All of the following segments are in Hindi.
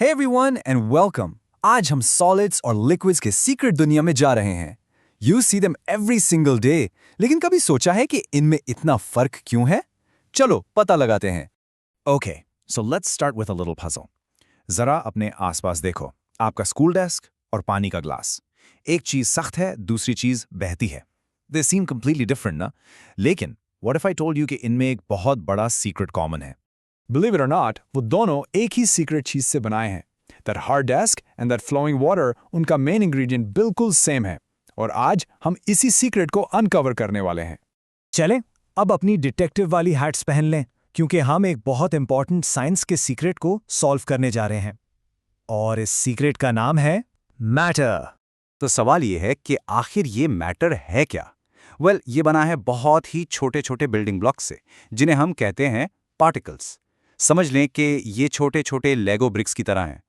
Hey everyone and welcome. आज हम solids और liquids के secret दुनिया में जा रहे हैं. You see them every single day. लेकिन कभी सोचा है कि इनमें इतना फर्क क्यों है? चलो पता लगाते हैं. Okay, so let's start with a little puzzle. जरा अपने आसपास देखो. आपका स्कूल डेस्क और पानी का ग्लास. एक चीज सख्त है, दूसरी चीज बहती है. They seem completely different, ना? लेकिन what if I told you कि इनमें एक बहुत बड़ा secret common है? Believe it or not, वो दोनों एक ही सीक्रेट चीज से बनाए हैं. That hard desk and that flowing water, उनका मेन इंग्रेडिएंट बिल्कुल सेम है. और आज हम इसी सीक्रेट को अनकवर करने वाले हैं. चलें, अब अपनी डिटेक्टिव वाली हैट्स पहन लें, क्योंकि हम एक बहुत इंपॉर्टेंट साइंस के सीक्रेट को सॉल्व करने जा रहे हैं. और इस सीक्रेट का नाम है मैटर. तो सवाल ये है कि आखिर ये मैटर है क्या? ये बना है बहुत ही छोटे छोटे बिल्डिंग ब्लॉक्स से, जिन्हें हम कहते हैं पार्टिकल्स. समझ लें कि ये छोटे छोटे लेगो ब्रिक्स की तरह हैं.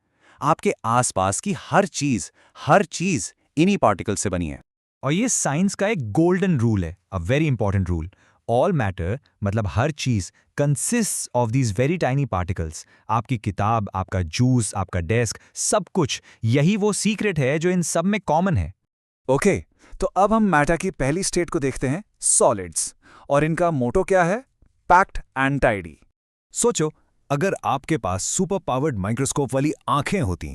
आपके आसपास की हर चीज इन्हीं पार्टिकल्स से बनी है. और ये साइंस का एक गोल्डन रूल है, a very important rule. All matter मतलब हर चीज consist of these very tiny particles. आपकी किताब, आपका जूस, आपका डेस्क, सब कुछ, यही वो सीक्रेट है जो इन सब में कॉमन है. ओके, तो अब हम मैटर की पहली स्टेट को देखते हैं, सॉलिड्स. और इनका मोटो क्या है? Packed and tidy. सोचो, अगर आपके पास सुपर पावर्ड माइक्रोस्कोप वाली आंखें होती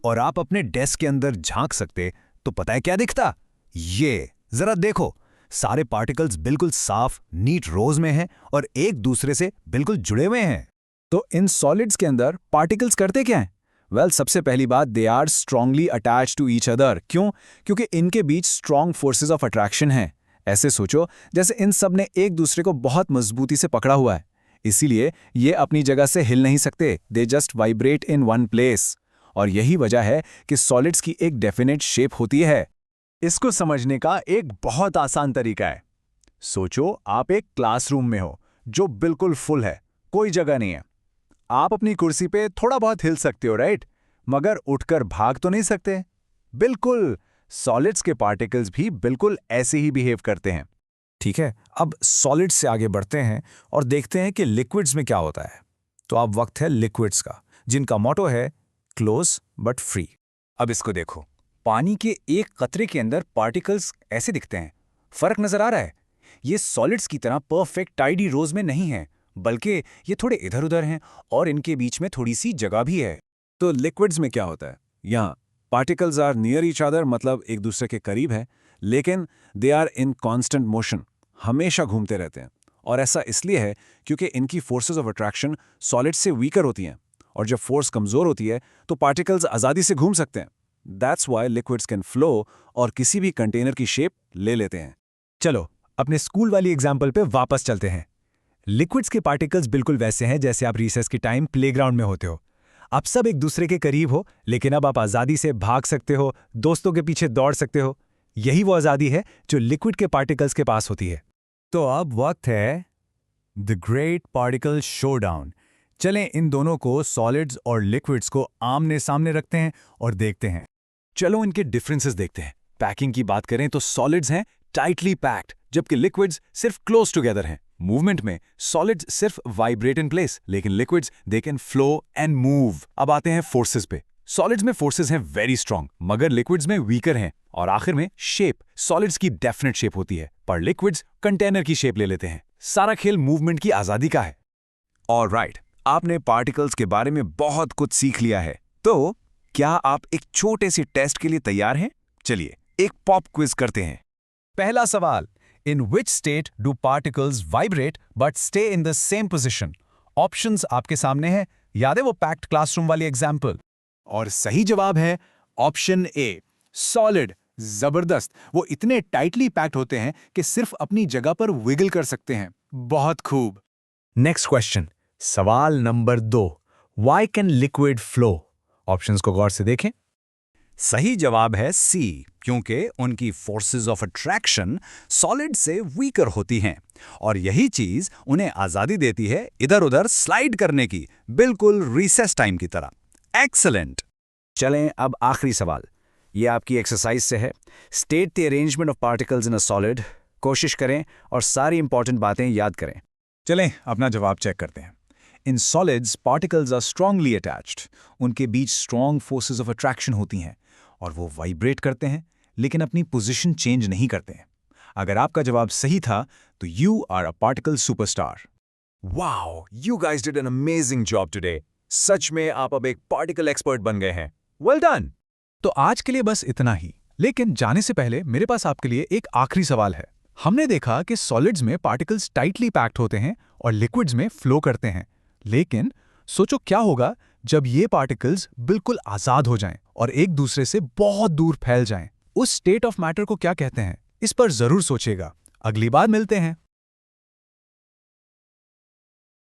और आप अपने डेस्क के अंदर झांक सकते, तो पता है क्या दिखता? ये जरा देखो, सारे पार्टिकल्स बिल्कुल साफ नीट रोज में हैं और एक दूसरे से बिल्कुल जुड़े हुए हैं. तो इन सॉलिड्स के अंदर पार्टिकल्स करते क्या हैं? सबसे पहली बात, they are strongly attached to each other. क्यों? क्योंकि इनके बीच स्ट्रांग फोर्सेस ऑफ अट्रैक्शन हैं. ऐसे सोचो जैसे इन सब ने एक दूसरे को बहुत मजबूती से पकड़ा हुआ है. इसीलिए ये अपनी जगह से हिल नहीं सकते. They just vibrate in one place. और यही वजह है कि सॉलिड्स की एक डेफिनेट शेप होती है. इसको समझने का एक बहुत आसान तरीका है. सोचो, आप एक क्लासरूम में हो जो बिल्कुल फुल है, कोई जगह नहीं है. आप अपनी कुर्सी पे थोड़ा बहुत हिल सकते हो, राइट? मगर उठकर भाग तो नहीं सकते. बिल्कुल, सॉलिड्स के पार्टिकल्स भी बिल्कुल ऐसे ही बिहेव करते हैं. ठीक है, अब सॉलिड्स से आगे बढ़ते हैं और देखते हैं कि लिक्विड्स में क्या होता है. तो अब वक्त है लिक्विड्स का, जिनका मोटो है क्लोज बट फ्री. अब इसको देखो, पानी के एक कतरे के अंदर पार्टिकल्स ऐसे दिखते हैं. फर्क नजर आ रहा है? ये सॉलिड्स की तरह परफेक्ट टाइडी रोज में नहीं है, बल्कि ये थोड़े इधर उधर हैं और इनके बीच में थोड़ी सी जगह भी है. तो लिक्विड्स में क्या होता है? यहाँ particles are near each other, मतलब एक दूसरे के करीब है, लेकिन they are in constant motion, हमेशा घूमते रहते हैं. और ऐसा इसलिए है क्योंकि इनकी फोर्सेस ऑफ अट्रैक्शन सॉलिड से वीकर होती हैं. और जब फोर्स कमजोर होती है तो पार्टिकल्स आज़ादी से घूम सकते हैं. That's why liquids can flow और किसी भी कंटेनर की शेप ले लेते हैं. चलो अपने स्कूल वाली एग्जाम्पल पे वापस चलते हैं. लिक्विड्स के पार्टिकल्स बिल्कुल वैसे हैं जैसे आप रिसेस के टाइम प्लेग्राउंड में होते हो. आप सब एक दूसरे के करीब हो, लेकिन अब आप आज़ादी से भाग सकते हो, दोस्तों के पीछे दौड़ सकते हो. यही वो आज़ादी है जो लिक्विड के पार्टिकल्स के पास होती है. तो अब वक्त है द ग्रेट पार्टिकल शोडाउन. चलें इन दोनों को, सॉलिड्स और लिक्विड्स को, आमने सामने रखते हैं और देखते हैं. चलो इनके डिफरेंसेस देखते हैं. पैकिंग की बात करें तो सॉलिड्स हैं टाइटली पैक्ड, जबकि लिक्विड्स सिर्फ क्लोज टुगेदर हैं. मूवमेंट में सॉलिड्स सिर्फ वाइब्रेट इन प्लेस, लेकिन liquids they can flow and move. अब आते हैं फोर्सेस पे. सॉलिड्स में फोर्सेस हैं वेरी स्ट्रांग, मगर लिक्विड्स में वीकर हैं. और आखिर में शेप. सॉलिड्स की डेफिनेट शेप होती है, पर लिक्विड्स कंटेनर की शेप ले लेते हैं. सारा खेल मूवमेंट की आजादी का है. ऑलराइट, आपने पार्टिकल्स के बारे में बहुत कुछ सीख लिया है. तो क्या आप एक छोटे से टेस्ट के लिए तैयार हैं? चलिए एक पॉप क्विज करते हैं. पहला सवाल, in which state do particles vibrate but stay in the same position? Options आपके सामने हैं. याद है वो पैक्ड क्लासरूम वाली एग्जाम्पल? और सही जवाब है ऑप्शन ए, सॉलिड. जबरदस्त, वो इतने टाइटली पैक्ड होते हैं कि सिर्फ अपनी जगह पर विगल कर सकते हैं. बहुत खूब. नेक्स्ट क्वेश्चन, सवाल number 2, why can liquid flow? Options को गौर से देखें. सही जवाब है सी, क्योंकि उनकी फोर्सेस ऑफ अट्रैक्शन सॉलिड से वीकर होती हैं और यही चीज उन्हें आजादी देती है इधर उधर स्लाइड करने की, बिल्कुल रिसेस टाइम की तरह. एक्सीलेंट. चलें अब आखिरी सवाल. ये आपकी एक्सरसाइज से है. State the arrangement of particles in a solid. कोशिश करें और सारी इंपॉर्टेंट बातें याद करें. चलें अपना जवाब चेक करते हैं. In solids particles are strongly attached. उनके बीच स्ट्रांग फोर्सेस ऑफ अट्रैक्शन होती हैं और वो वाइब्रेट करते हैं लेकिन अपनी पोजीशन चेंज नहीं करते हैं। अगर आपका जवाब सही था तो you are a particle superstar. Wow, you guys did an amazing job today. सच में आप अब एक पार्टिकल एक्सपर्ट बन गए हैं। Well done. तो आज के लिए बस इतना ही, लेकिन जाने से पहले मेरे पास आपके लिए एक आखिरी सवाल है। हमने देखा कि सॉलिड्स में पार्टिकल्स टाइटली पैक्ड होते हैं और लिक्विड्स में फ्लो करते हैं, लेकिन सोचो क्या होगा जब ये पार्टिकल्स बिल्कुल आजाद हो जाएं और एक दूसरे से बहुत दूर फैल जाएं। उस स्टेट ऑफ मैटर को क्या कहते हैं, इस पर जरूर सोचिएगा। अगली बार मिलते हैं।